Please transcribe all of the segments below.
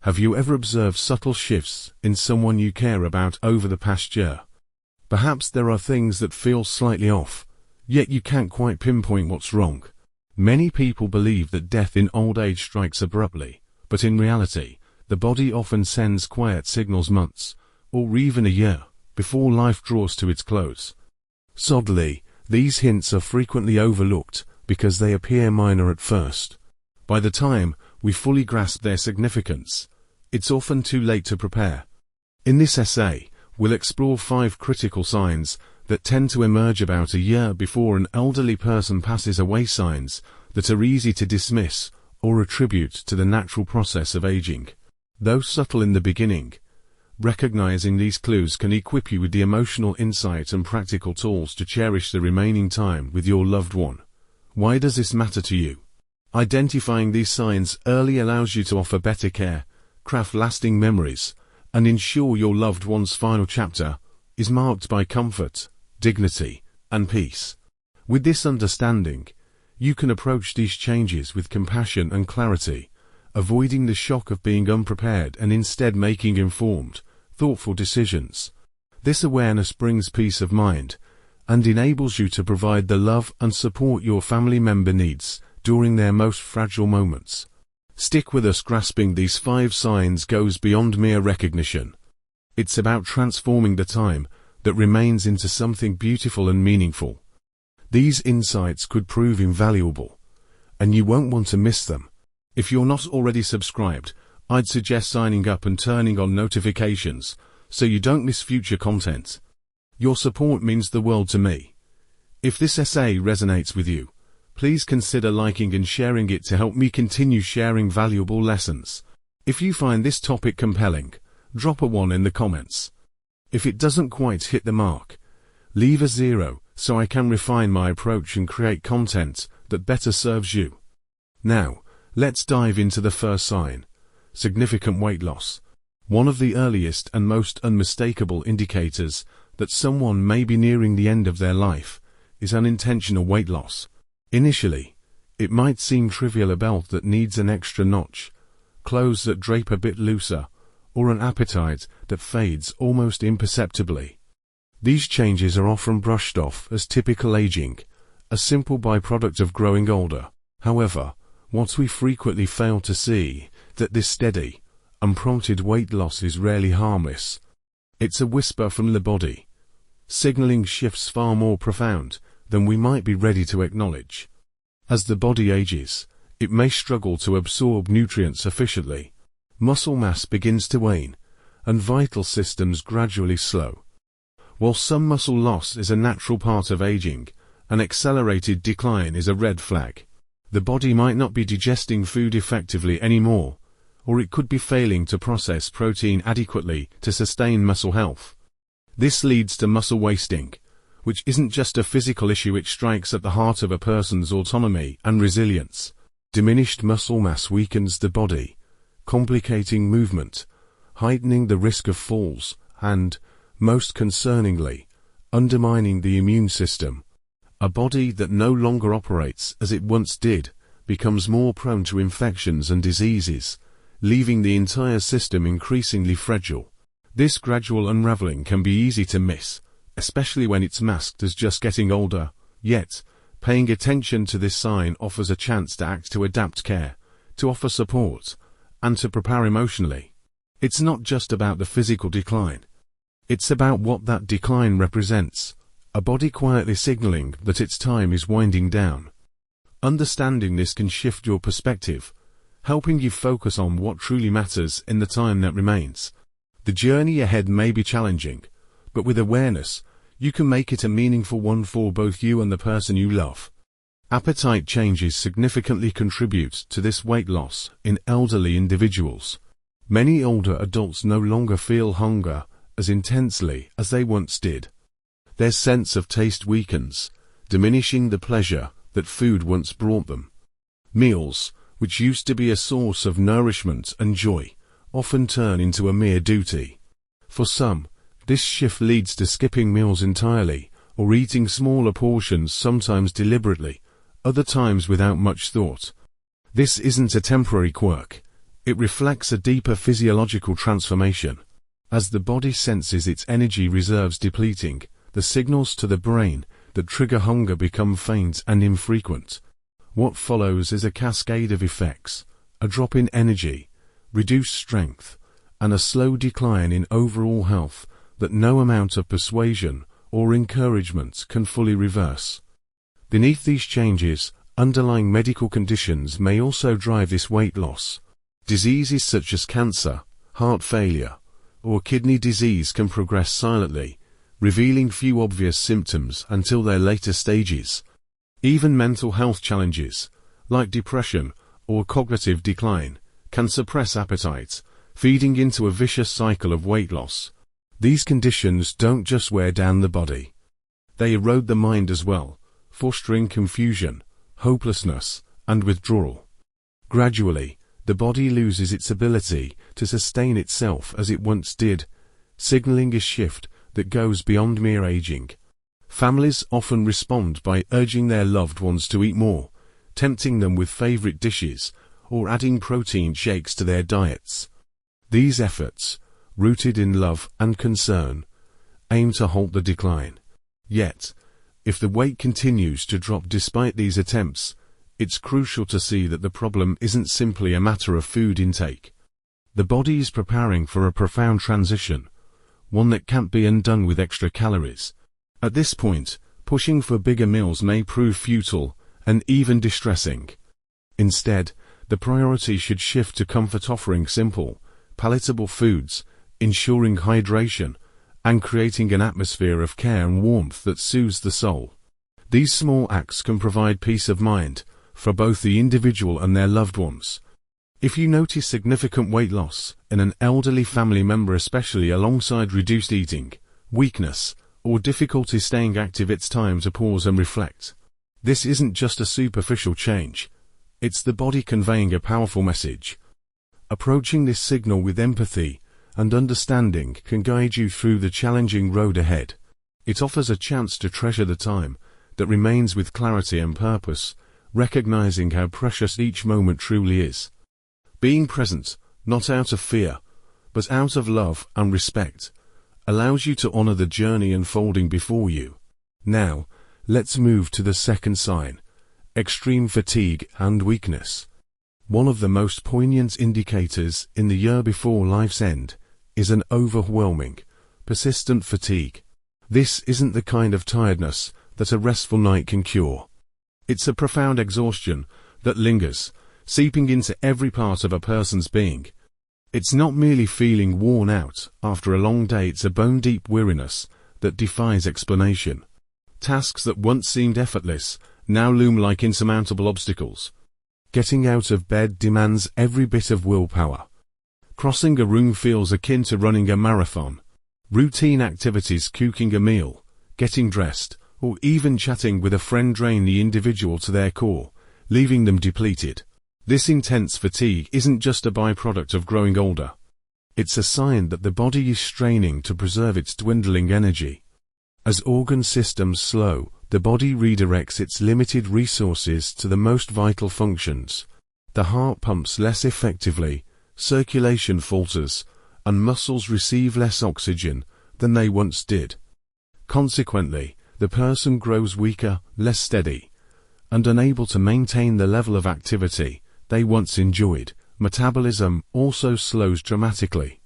Have you ever observed subtle shifts in someone you care about over the past year? Perhaps there are things that feel slightly off, yet you can't quite pinpoint what's wrong. Many people believe that death in old age strikes abruptly, but in reality, the body often sends quiet signals months, or even a year, before life draws to its close. Sadly, these hints are frequently overlooked because they appear minor at first. By the time we fully grasp their significance, it's often too late to prepare. In this essay, we'll explore 5 critical signs that tend to emerge about a year before an elderly person passes away, signs that are easy to dismiss or attribute to the natural process of aging. Though subtle in the beginning, recognizing these clues can equip you with the emotional insight and practical tools to cherish the remaining time with your loved one. Why does this matter to you? Identifying these signs early allows you to offer better care, craft lasting memories, and ensure your loved one's final chapter is marked by comfort, dignity, and peace. With this understanding, you can approach these changes with compassion and clarity, avoiding the shock of being unprepared and instead making informed, thoughtful decisions. This awareness brings peace of mind and enables you to provide the love and support your family member needs during their most fragile moments. Stick with us. Grasping these 5 signs goes beyond mere recognition. It's about transforming the time that remains into something beautiful and meaningful. These insights could prove invaluable, and you won't want to miss them. If you're not already subscribed, I'd suggest signing up and turning on notifications so you don't miss future content. Your support means the world to me. If this essay resonates with you, please consider liking and sharing it to help me continue sharing valuable lessons. If you find this topic compelling, drop a 1 in the comments. If it doesn't quite hit the mark, leave a 0 so I can refine my approach and create content that better serves you. Now, let's dive into the first sign: significant weight loss. One of the earliest and most unmistakable indicators that someone may be nearing the end of their life is unintentional weight loss. Initially, it might seem trivial: a belt that needs an extra notch, clothes that drape a bit looser, or an appetite that fades almost imperceptibly. These changes are often brushed off as typical aging, a simple byproduct of growing older. However, what we frequently fail to see that this steady, unprompted weight loss is rarely harmless. It's a whisper from the body, signaling shifts far more profound than we might be ready to acknowledge. As the body ages, it may struggle to absorb nutrients efficiently. Muscle mass begins to wane, and vital systems gradually slow. While some muscle loss is a natural part of aging, an accelerated decline is a red flag. The body might not be digesting food effectively anymore, or it could be failing to process protein adequately to sustain muscle health. This leads to muscle wasting, which isn't just a physical issue, it strikes at the heart of a person's autonomy and resilience. Diminished muscle mass weakens the body, complicating movement, heightening the risk of falls, and, most concerningly, undermining the immune system. A body that no longer operates as it once did becomes more prone to infections and diseases, leaving the entire system increasingly fragile. This gradual unraveling can be easy to miss, especially when it's masked as just getting older. Yet, paying attention to this sign offers a chance to act, to adapt care, to offer support, and to prepare emotionally. It's not just about the physical decline. It's about what that decline represents, a body quietly signaling that its time is winding down. Understanding this can shift your perspective, helping you focus on what truly matters in the time that remains. The journey ahead may be challenging, but with awareness, you can make it a meaningful one for both you and the person you love. Appetite changes significantly contribute to this weight loss in elderly individuals. Many older adults no longer feel hunger as intensely as they once did. Their sense of taste weakens, diminishing the pleasure that food once brought them. Meals, which used to be a source of nourishment and joy, often turn into a mere duty. For some, this shift leads to skipping meals entirely, or eating smaller portions, sometimes deliberately, other times without much thought. This isn't a temporary quirk. It reflects a deeper physiological transformation. As the body senses its energy reserves depleting, the signals to the brain that trigger hunger become faint and infrequent. What follows is a cascade of effects: a drop in energy, reduced strength, and a slow decline in overall health that no amount of persuasion or encouragement can fully reverse. Beneath these changes, underlying medical conditions may also drive this weight loss. Diseases such as cancer, heart failure, or kidney disease can progress silently, revealing few obvious symptoms until their later stages. Even mental health challenges, like depression or cognitive decline, can suppress appetite, feeding into a vicious cycle of weight loss. These conditions don't just wear down the body. They erode the mind as well, fostering confusion, hopelessness, and withdrawal. Gradually, the body loses its ability to sustain itself as it once did, signaling a shift that goes beyond mere aging. Families often respond by urging their loved ones to eat more, tempting them with favorite dishes, or adding protein shakes to their diets. These efforts, rooted in love and concern, aim to halt the decline. Yet, if the weight continues to drop despite these attempts, it's crucial to see that the problem isn't simply a matter of food intake. The body is preparing for a profound transition, one that can't be undone with extra calories. At this point, pushing for bigger meals may prove futile and even distressing. Instead, the priority should shift to comfort, offering simple, palatable foods, ensuring hydration, and creating an atmosphere of care and warmth that soothes the soul. These small acts can provide peace of mind for both the individual and their loved ones. If you notice significant weight loss in an elderly family member, especially alongside reduced eating, weakness, or difficulty staying active, it's time to pause and reflect. This isn't just a superficial change. It's the body conveying a powerful message. Approaching this signal with empathy and understanding can guide you through the challenging road ahead. It offers a chance to treasure the time that remains with clarity and purpose, recognizing how precious each moment truly is. Being present, not out of fear, but out of love and respect, allows you to honor the journey unfolding before you. Now, let's move to the second sign: extreme fatigue and weakness. One of the most poignant indicators in the year before life's end is an overwhelming, persistent fatigue. This isn't the kind of tiredness that a restful night can cure. It's a profound exhaustion that lingers, seeping into every part of a person's being. It's not merely feeling worn out after a long day, it's a bone-deep weariness that defies explanation. Tasks that once seemed effortless now loom like insurmountable obstacles. Getting out of bed demands every bit of willpower. Crossing a room feels akin to running a marathon. Routine activities, cooking a meal, getting dressed, or even chatting with a friend drain the individual to their core, leaving them depleted. This intense fatigue isn't just a byproduct of growing older. It's a sign that the body is straining to preserve its dwindling energy. As organ systems slow, the body redirects its limited resources to the most vital functions. The heart pumps less effectively, circulation falters, and muscles receive less oxygen than they once did. Consequently, the person grows weaker, less steady, and unable to maintain the level of activity they once enjoyed. Metabolism also slows dramatically.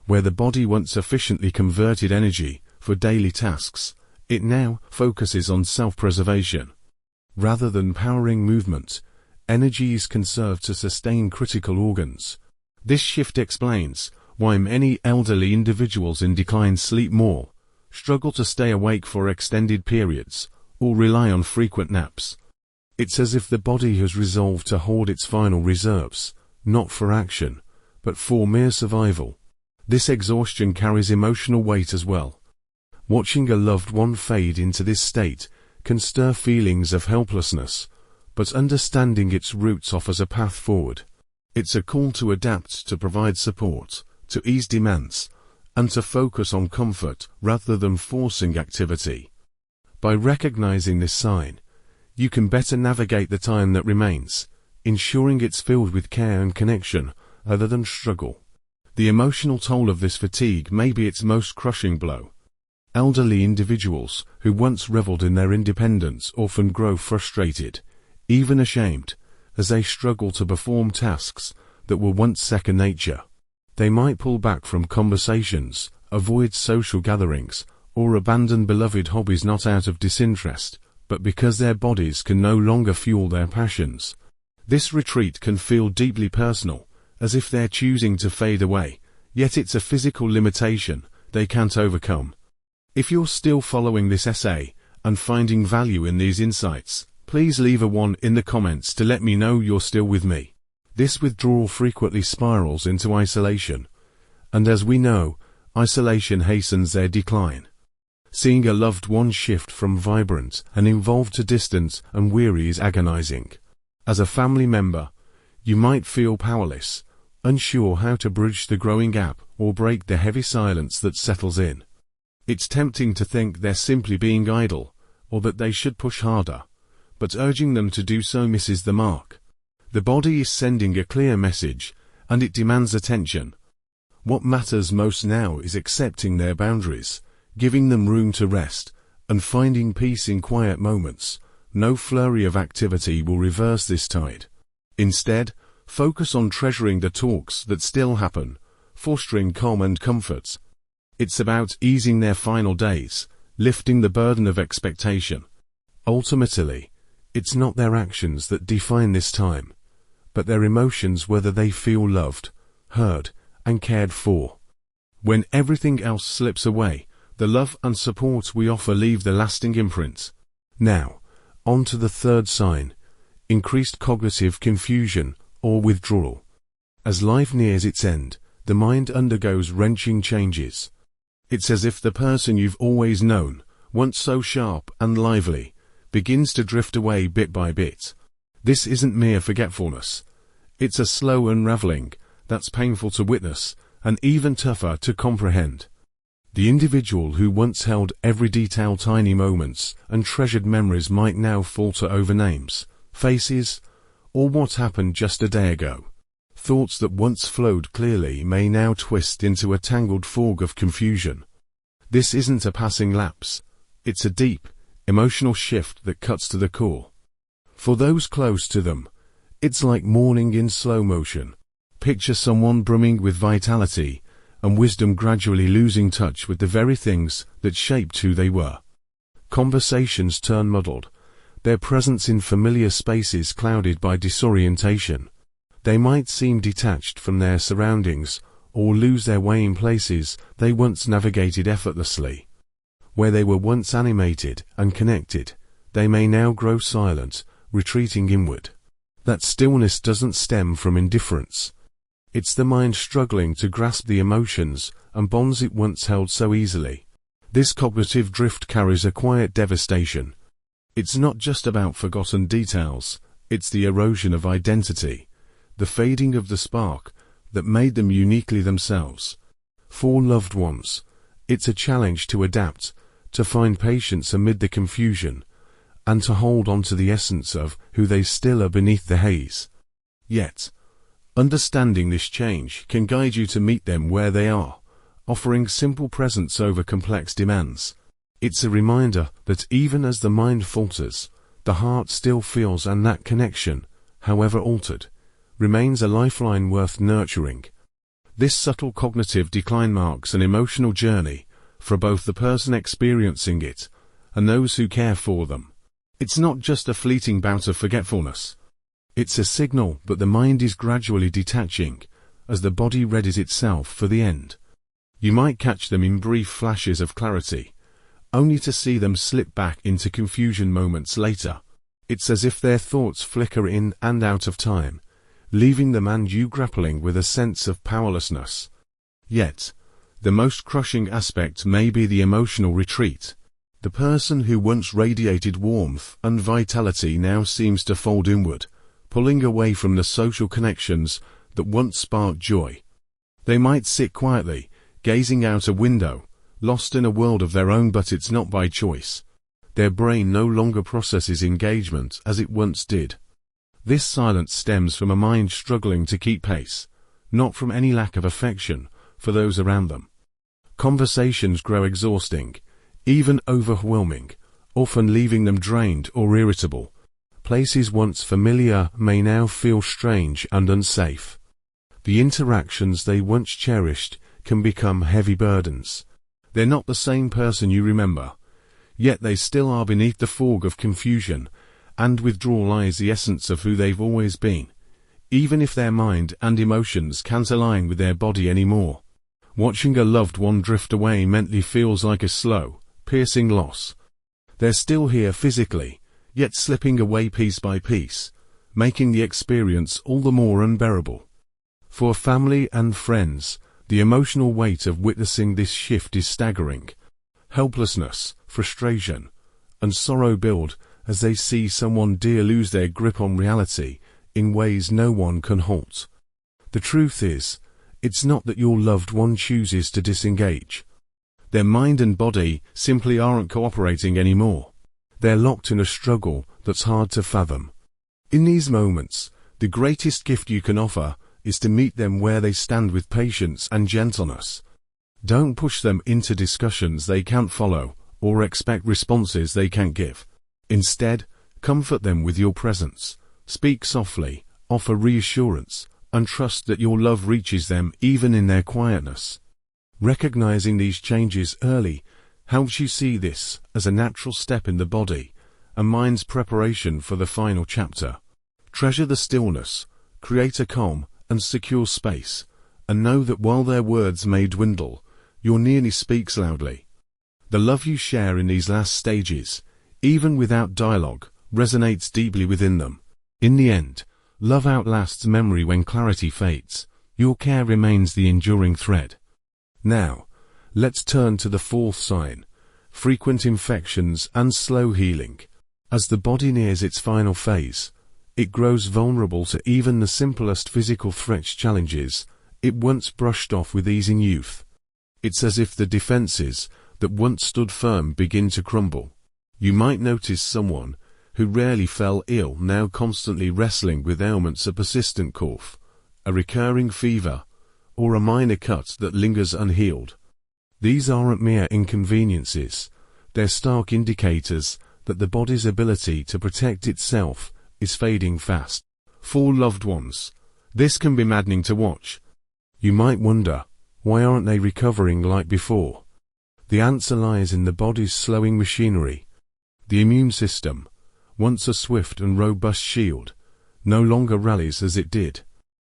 Where the body once efficiently converted energy for daily tasks, it now focuses on self-preservation. Rather than powering movement, energy is conserved to sustain critical organs. This shift explains why many elderly individuals in decline sleep more, struggle to stay awake for extended periods, or rely on frequent naps. It's as if the body has resolved to hoard its final reserves, not for action, but for mere survival. This exhaustion carries emotional weight as well. Watching a loved one fade into this state can stir feelings of helplessness, but understanding its roots offers a path forward. It's a call to adapt, to provide support, to ease demands, and to focus on comfort rather than forcing activity. By recognizing this sign, you can better navigate the time that remains, ensuring it's filled with care and connection other than struggle. The emotional toll of this fatigue may be its most crushing blow. Elderly individuals who once reveled in their independence often grow frustrated, even ashamed, as they struggle to perform tasks that were once second nature. They might pull back from conversations, avoid social gatherings, or abandon beloved hobbies not out of disinterest, but because their bodies can no longer fuel their passions. This retreat can feel deeply personal, as if they're choosing to fade away, yet it's a physical limitation they can't overcome. If you're still following this essay and finding value in these insights, please leave a 1 in the comments to let me know you're still with me. This withdrawal frequently spirals into isolation, and as we know, isolation hastens their decline. Seeing a loved one shift from vibrant and involved to distant and weary is agonizing. As a family member, you might feel powerless, unsure how to bridge the growing gap or break the heavy silence that settles in. It's tempting to think they're simply being idle, or that they should push harder, but urging them to do so misses the mark. The body is sending a clear message, and it demands attention. What matters most now is accepting their boundaries, giving them room to rest, and finding peace in quiet moments. No flurry of activity will reverse this tide. Instead, focus on treasuring the talks that still happen, fostering calm and comfort. It's about easing their final days, lifting the burden of expectation. Ultimately, it's not their actions that define this time, but their emotions, whether they feel loved, heard, and cared for. When everything else slips away, the love and support we offer leave the lasting imprint. Now, on to the third sign: increased cognitive confusion or withdrawal. As life nears its end, the mind undergoes wrenching changes. It's as if the person you've always known, once so sharp and lively, begins to drift away bit by bit. This isn't mere forgetfulness. It's a slow unraveling that's painful to witness and even tougher to comprehend. The individual who once held every detail, tiny moments, and treasured memories might now falter over names, faces, or what happened just a day ago. Thoughts that once flowed clearly may now twist into a tangled fog of confusion. This isn't a passing lapse. It's a deep, emotional shift that cuts to the core. For those close to them, it's like mourning in slow motion. Picture someone brimming with vitality and wisdom gradually losing touch with the very things that shaped who they were. Conversations turn muddled, their presence in familiar spaces clouded by disorientation. They might seem detached from their surroundings or lose their way in places they once navigated effortlessly. Where they were once animated and connected, they may now grow silent, retreating inward. That stillness doesn't stem from indifference. It's the mind struggling to grasp the emotions and bonds it once held so easily. This cognitive drift carries a quiet devastation. It's not just about forgotten details, it's the erosion of identity, the fading of the spark that made them uniquely themselves. For loved ones, it's a challenge to adapt, to find patience amid the confusion, and to hold on to the essence of who they still are beneath the haze. Yet, understanding this change can guide you to meet them where they are, offering simple presence over complex demands. It's a reminder that even as the mind falters, the heart still feels, and that connection, however altered, remains a lifeline worth nurturing. This subtle cognitive decline marks an emotional journey for both the person experiencing it and those who care for them. It's not just a fleeting bout of forgetfulness. It's a signal that the mind is gradually detaching as the body readies itself for the end. You might catch them in brief flashes of clarity, only to see them slip back into confusion moments later. It's as if their thoughts flicker in and out of time, leaving them and you grappling with a sense of powerlessness. Yet, the most crushing aspect may be the emotional retreat. The person who once radiated warmth and vitality now seems to fold inward, pulling away from the social connections that once sparked joy. They might sit quietly, gazing out a window, lost in a world of their own, but it's not by choice. Their brain no longer processes engagement as it once did. This silence stems from a mind struggling to keep pace, not from any lack of affection for those around them. Conversations grow exhausting, even overwhelming, often leaving them drained or irritable. Places once familiar may now feel strange and unsafe. The interactions they once cherished can become heavy burdens. They're not the same person you remember, yet they still are. Beneath the fog of confusion and withdrawal lies the essence of who they've always been, even if their mind and emotions can't align with their body anymore. Watching a loved one drift away mentally feels like a slow, piercing loss. They're still here physically, yet slipping away piece by piece, making the experience all the more unbearable. For family and friends, the emotional weight of witnessing this shift is staggering. Helplessness, frustration, and sorrow build as they see someone dear lose their grip on reality in ways no one can halt. The truth is, it's not that your loved one chooses to disengage. Their mind and body simply aren't cooperating anymore. They're locked in a struggle that's hard to fathom. In these moments, the greatest gift you can offer is to meet them where they stand with patience and gentleness. Don't push them into discussions they can't follow, or expect responses they can't give. Instead, comfort them with your presence. Speak softly, offer reassurance, and trust that your love reaches them even in their quietness. Recognizing these changes early helps you see this as a natural step in the body and mind's preparation for the final chapter. Treasure the stillness, create a calm and secure space, and know that while their words may dwindle, your nearness speaks loudly. The love you share in these last stages, even without dialogue, resonates deeply within them. In the end, love outlasts memory when clarity fades. Your care remains the enduring thread. Now, let's turn to the fourth sign: frequent infections and slow healing. As the body nears its final phase, it grows vulnerable to even the simplest physical threats. Challenges it once brushed off with ease in youth. It's as if the defenses that once stood firm begin to crumble. You might notice someone who rarely fell ill now constantly wrestling with ailments: a persistent cough, a recurring fever, or a minor cut that lingers unhealed. These aren't mere inconveniences. They're stark indicators that the body's ability to protect itself is fading fast. For loved ones, this can be maddening to watch. You might wonder, why aren't they recovering like before? The answer lies in the body's slowing machinery. The immune system, once a swift and robust shield, no longer rallies as it did.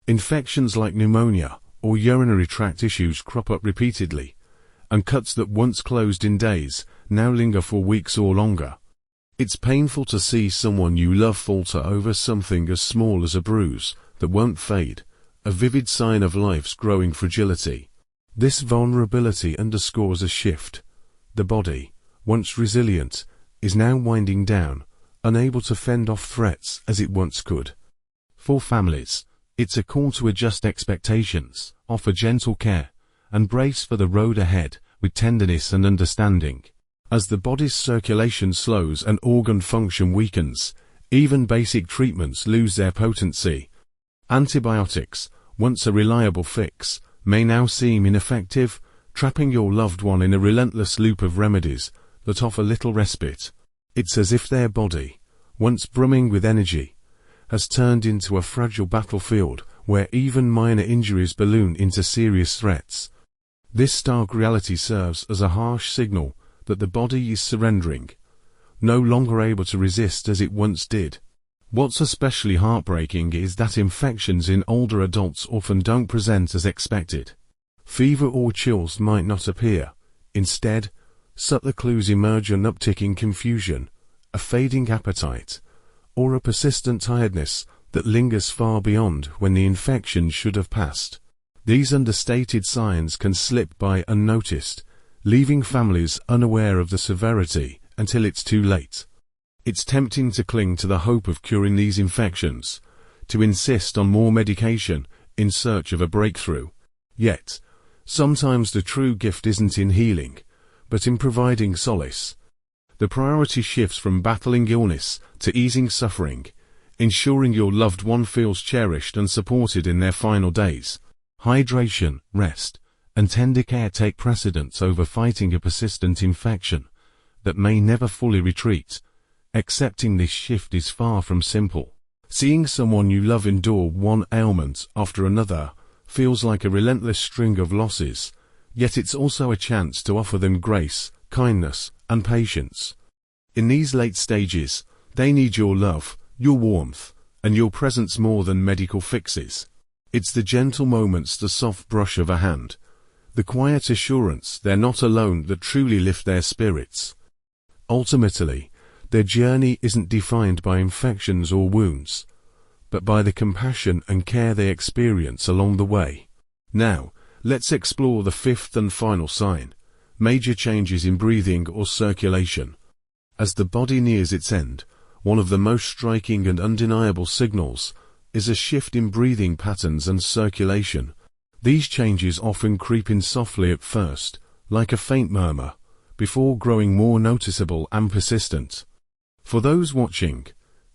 Infections like pneumonia or urinary tract issues crop up repeatedly, and cuts that once closed in days now linger for weeks or longer. It's painful to see someone you love falter over something as small as a bruise that won't fade, a vivid sign of life's growing fragility. This vulnerability underscores a shift. The body, once resilient, is now winding down, unable to fend off threats as it once could. For families, it's a call to adjust expectations, offer gentle care, and brace for the road ahead with tenderness and understanding. As the body's circulation slows and organ function weakens, even basic treatments lose their potency. Antibiotics, once a reliable fix, may now seem ineffective, trapping your loved one in a relentless loop of remedies that offer little respite. It's as if their body, once brimming with energy, has turned into a fragile battlefield where even minor injuries balloon into serious threats. This stark reality serves as a harsh signal that the body is surrendering, no longer able to resist as it once did. What's especially heartbreaking is that infections in older adults often don't present as expected. Fever or chills might not appear. Instead, subtler clues emerge: an uptick in confusion, a fading appetite, or a persistent tiredness that lingers far beyond when the infection should have passed. These understated signs can slip by unnoticed, leaving families unaware of the severity until it's too late. It's tempting to cling to the hope of curing these infections, to insist on more medication in search of a breakthrough. Yet, sometimes the true gift isn't in healing, but in providing solace. The priority shifts from battling illness to easing suffering, ensuring your loved one feels cherished and supported in their final days. Hydration, rest, and tender care take precedence over fighting a persistent infection that may never fully retreat. Accepting this shift is far from simple. Seeing someone you love endure one ailment after another feels like a relentless string of losses, yet it's also a chance to offer them grace, kindness, and patience. In these late stages, they need your love, your warmth, and your presence more than medical fixes. It's the gentle moments, the soft brush of a hand, the quiet assurance they're not alone that truly lift their spirits. Ultimately, their journey isn't defined by infections or wounds, but by the compassion and care they experience along the way. Now, let's explore the fifth and final sign: major changes in breathing or circulation. As the body nears its end, one of the most striking and undeniable signals is a shift in breathing patterns and circulation. These changes often creep in softly at first, like a faint murmur, before growing more noticeable and persistent. For those watching,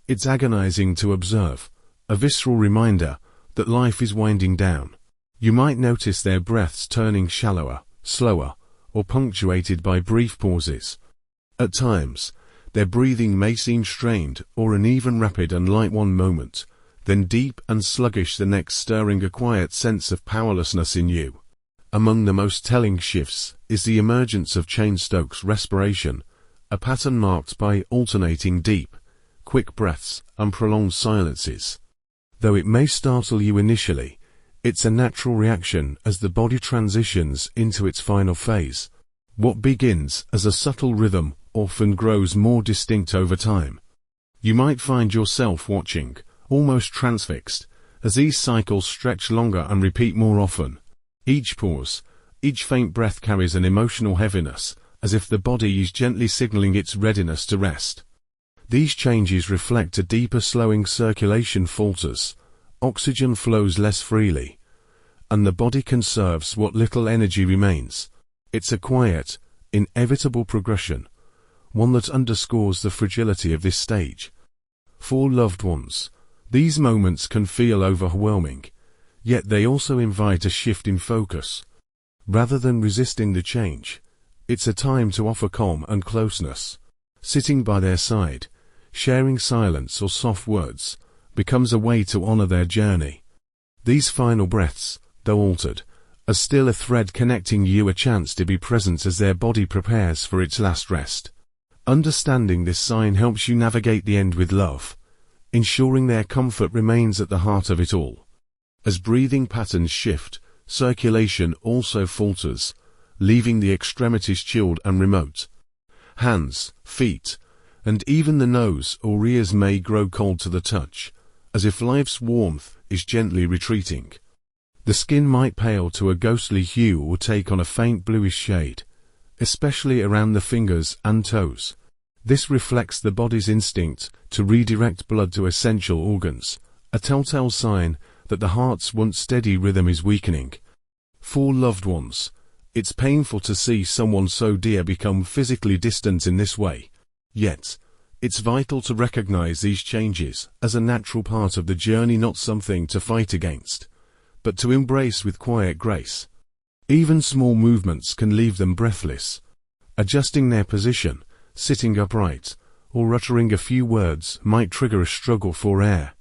it's agonizing to observe, a visceral reminder that life is winding down. You might notice their breaths turning shallower, slower, or punctuated by brief pauses. At times, their breathing may seem strained or uneven, rapid and light one moment, then deep and sluggish the next, stirring a quiet sense of powerlessness in you. Among the most telling shifts is the emergence of Cheyne-Stokes respiration, a pattern marked by alternating deep, quick breaths and prolonged silences. Though it may startle you initially, it's a natural reaction as the body transitions into its final phase. What begins as a subtle rhythm often grows more distinct over time. You might find yourself watching, almost transfixed, as these cycles stretch longer and repeat more often. Each pause, each faint breath carries an emotional heaviness, as if the body is gently signaling its readiness to rest. These changes reflect a deeper slowing. Circulation falters, oxygen flows less freely, and the body conserves what little energy remains. It's a quiet, inevitable progression, one that underscores the fragility of this stage. For loved ones, these moments can feel overwhelming, yet they also invite a shift in focus. Rather than resisting the change, it's a time to offer calm and closeness. Sitting by their side, sharing silence or soft words, becomes a way to honor their journey. These final breaths, though altered, are still a thread connecting you, a chance to be present as their body prepares for its last rest. Understanding this sign helps you navigate the end with love, ensuring their comfort remains at the heart of it all. As breathing patterns shift, circulation also falters, leaving the extremities chilled and remote. Hands, feet, and even the nose or ears may grow cold to the touch, as if life's warmth is gently retreating. The skin might pale to a ghostly hue or take on a faint bluish shade, especially around the fingers and toes. This reflects the body's instinct to redirect blood to essential organs, a telltale sign that the heart's once steady rhythm is weakening. For loved ones, it's painful to see someone so dear become physically distant in this way. Yet, it's vital to recognize these changes as a natural part of the journey, not something to fight against, but to embrace with quiet grace. Even small movements can leave them breathless. Adjusting their position, sitting upright, or uttering a few words might trigger a struggle for air.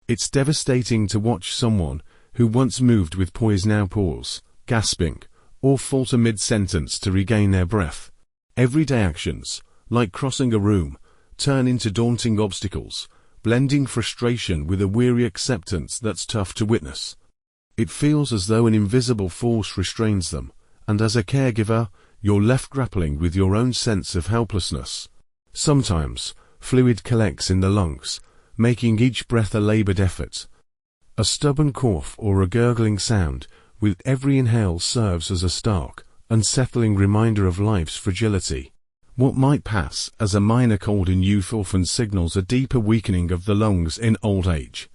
It's devastating to watch someone who once moved with poise now pause, gasping, or falter mid-sentence to regain their breath. Everyday actions, like crossing a room, turn into daunting obstacles, blending frustration with a weary acceptance that's tough to witness. It feels as though an invisible force restrains them, and as a caregiver, you're left grappling with your own sense of helplessness. Sometimes, fluid collects in the lungs, making each breath a labored effort. A stubborn cough or a gurgling sound with every inhale serves as a stark, unsettling reminder of life's fragility. What might pass as a minor cold in youth often signals a deeper weakening of the lungs in old age.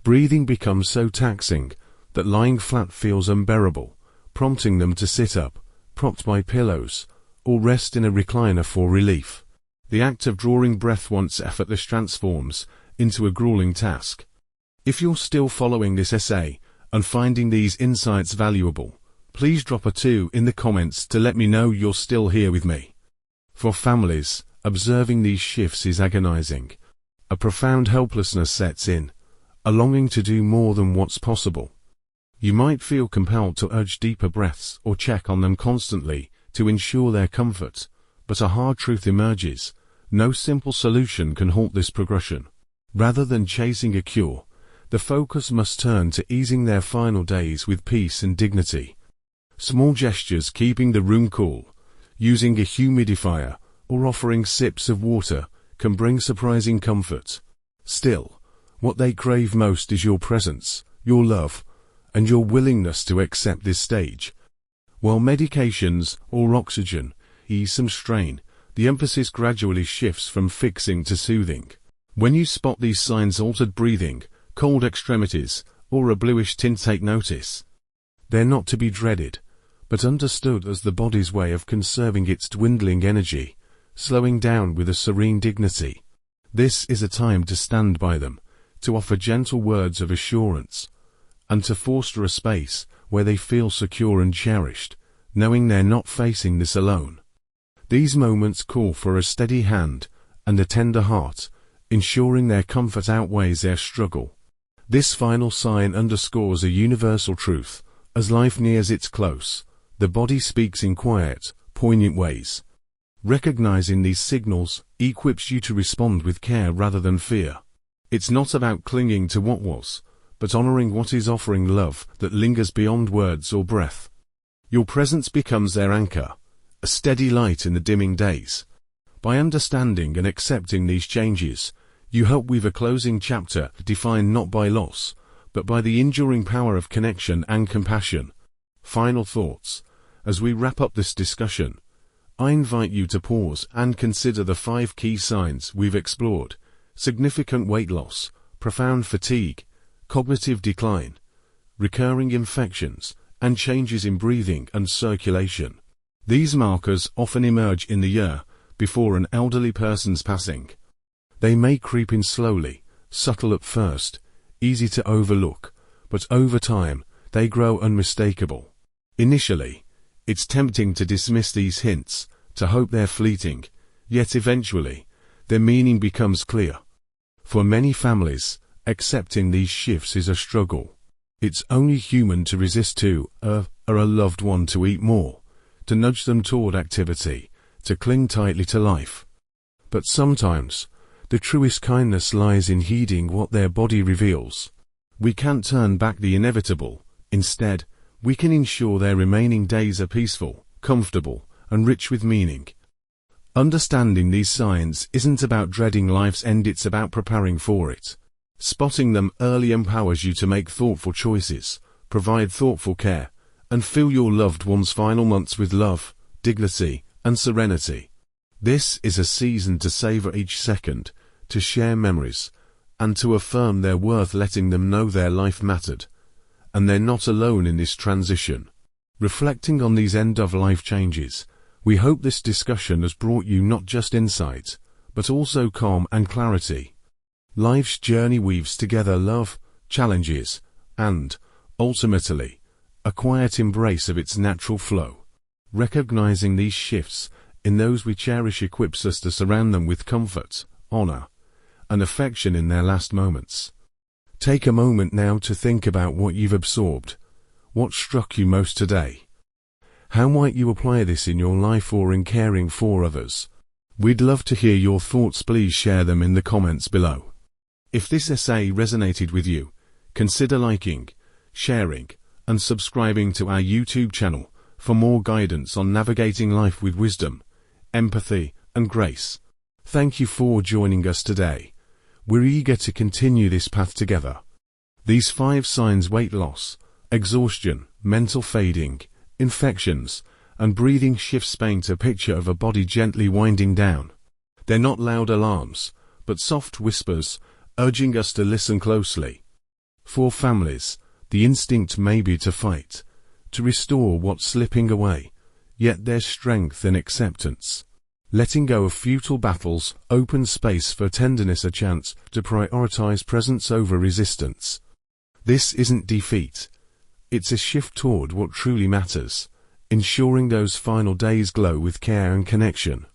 Breathing becomes so taxing that lying flat feels unbearable, prompting them to sit up, propped by pillows, or rest in a recliner for relief. The act of drawing breath once effortless transforms into a grueling task. If you're still following this essay, and finding these insights valuable, please drop a 2 in the comments to let me know you're still here with me. For families, observing these shifts is agonizing. A profound helplessness sets in, a longing to do more than what's possible. You might feel compelled to urge deeper breaths or check on them constantly to ensure their comfort, but a hard truth emerges: no simple solution can halt this progression. Rather than chasing a cure, the focus must turn to easing their final days with peace and dignity. Small gestures, keeping the room cool, using a humidifier, or offering sips of water can bring surprising comfort. Still, what they crave most is your presence, your love, and your willingness to accept this stage. While medications or oxygen ease some strain, the emphasis gradually shifts from fixing to soothing. When you spot these signs: altered breathing, cold extremities, or a bluish tint, take notice. They're not to be dreaded, but understood as the body's way of conserving its dwindling energy, slowing down with a serene dignity. This is a time to stand by them, to offer gentle words of assurance, and to foster a space where they feel secure and cherished, knowing they're not facing this alone. These moments call for a steady hand and a tender heart, ensuring their comfort outweighs their struggle. This final sign underscores a universal truth: as life nears its close, the body speaks in quiet, poignant ways. Recognizing these signals equips you to respond with care rather than fear. It's not about clinging to what was, but honoring what is, offering love that lingers beyond words or breath. Your presence becomes their anchor, a steady light in the dimming days. By understanding and accepting these changes, you help weave a closing chapter defined not by loss, but by the enduring power of connection and compassion. Final thoughts. As we wrap up this discussion, I invite you to pause and consider the 5 key signs we've explored: significant weight loss, profound fatigue, cognitive decline, recurring infections, and changes in breathing and circulation. These markers often emerge in the year before an elderly person's passing. They may creep in slowly, subtle at first, easy to overlook, but over time, they grow unmistakable. Initially, it's tempting to dismiss these hints, to hope they're fleeting, yet eventually, their meaning becomes clear. For many families, accepting these shifts is a struggle. It's only human to resist to a loved one, to eat more, to nudge them toward activity, to cling tightly to life. But sometimes, the truest kindness lies in heeding what their body reveals. We can't turn back the inevitable. Instead, we can ensure their remaining days are peaceful, comfortable, and rich with meaning. Understanding these signs isn't about dreading life's end, it's about preparing for it. Spotting them early empowers you to make thoughtful choices, provide thoughtful care, and fill your loved one's final months with love, dignity, and serenity. This is a season to savor each second, to share memories, and to affirm their worth, letting them know their life mattered, and they're not alone in this transition. Reflecting on these end-of-life changes, we hope this discussion has brought you not just insight, but also calm and clarity. Life's journey weaves together love, challenges, and, ultimately, a quiet embrace of its natural flow. Recognizing these shifts in those we cherish equips us to surround them with comfort, honor, and affection in their last moments. Take a moment now to think about what you've absorbed. What struck you most today? How might you apply this in your life or in caring for others? We'd love to hear your thoughts. Please share them in the comments below. If this essay resonated with you, consider liking, sharing, and subscribing to our YouTube channel for more guidance on navigating life with wisdom, empathy, and grace. Thank you for joining us today. We're eager to continue this path together. These 5 signs: weight loss, exhaustion, mental fading, infections, and breathing shifts paint a picture of a body gently winding down. They're not loud alarms, but soft whispers, urging us to listen closely. For families, the instinct may be to fight, to restore what's slipping away, yet there's strength in acceptance. Letting go of futile battles opens space for tenderness, a chance to prioritize presence over resistance. This isn't defeat, It's a shift toward what truly matters, ensuring those final days glow with care and connection.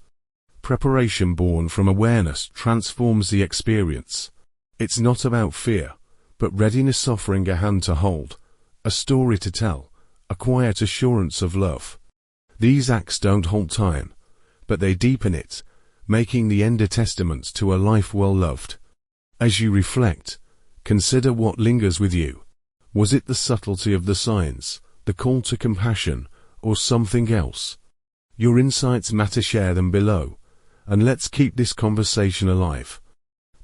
Preparation born from awareness transforms the experience. It's not about fear, but readiness, offering a hand to hold, a story to tell, a quiet assurance of love. These acts don't halt time, but they deepen it, making the end a testament to a life well loved. As you reflect, consider what lingers with you. Was it the subtlety of the signs, the call to compassion, or something else? Your insights matter. Share them below, and let's keep this conversation alive.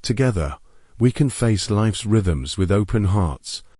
Together, we can face life's rhythms with open hearts,